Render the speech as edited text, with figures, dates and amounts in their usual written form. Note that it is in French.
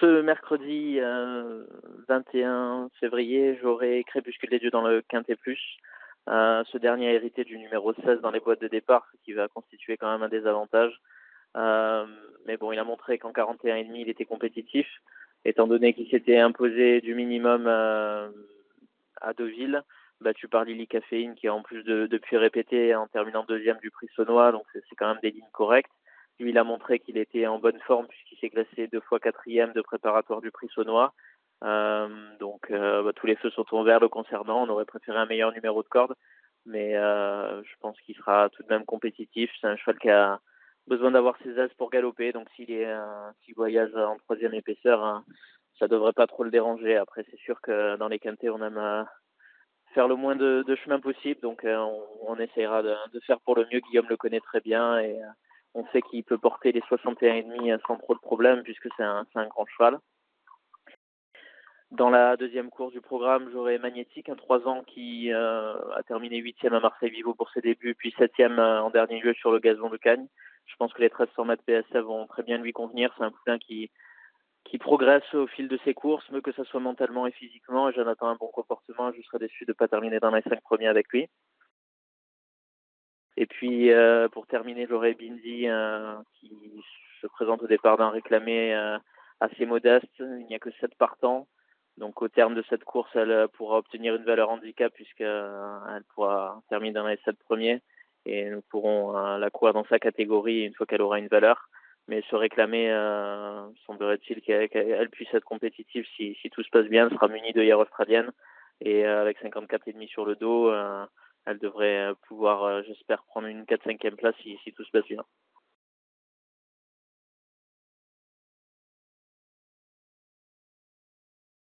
ce mercredi 21 février, j'aurai Crépuscule des Dieux dans le Quintet Plus. Ce dernier a hérité du numéro 16 dans les boîtes de départ, ce qui va constituer quand même un désavantage. Mais bon, il a montré qu'en 41,5, il était compétitif, étant donné qu'il s'était imposé du minimum à Deauville, battu par Lily Caféine, qui en plus depuis répété en terminant deuxième du prix Saunois, donc c'est quand même des lignes correctes. Lui, il a montré qu'il était en bonne forme puisqu'il s'est classé 2 fois quatrième de préparatoire du prix Saunois. Tous les feux sont ouverts le concernant. On aurait préféré un meilleur numéro de corde, mais je pense qu'il sera tout de même compétitif. C'est un cheval qui a besoin d'avoir ses as pour galoper, donc s'il voyage en troisième épaisseur, ça devrait pas trop le déranger. Après, c'est sûr que dans les quintets, on aime faire le moins de chemin possible, donc on essaiera de faire pour le mieux. Guillaume le connaît très bien et on sait qu'il peut porter les 61,5 sans trop de problèmes puisque c'est un grand cheval. Dans la deuxième course du programme, j'aurai Magnétique, un 3 ans qui a terminé 8e à Marseille-Vivo pour ses débuts, puis 7e en dernier lieu sur le gazon de Cagnes. Je pense que les 1300 mètres PSF vont très bien lui convenir. C'est un poulain qui progresse au fil de ses courses, mieux que ce soit mentalement et physiquement. Et j'en attends un bon comportement. Je serais déçu de ne pas terminer dans les 5 premiers avec lui. Et puis, pour terminer, j'aurai Binzi qui se présente au départ d'un réclamé assez modeste. Il n'y a que 7 partants. Donc, au terme de cette course, elle pourra obtenir une valeur handicap puisqu'elle pourra terminer dans les 7 premiers. Et nous pourrons la courir dans sa catégorie une fois qu'elle aura une valeur. Mais se réclamer, semblerait-il qu'elle puisse être compétitive si tout se passe bien. Elle sera munie d'œillères australiennes. Et avec 54,5 sur le dos, elle devrait pouvoir, j'espère, prendre une 4-5e place si tout se passe bien.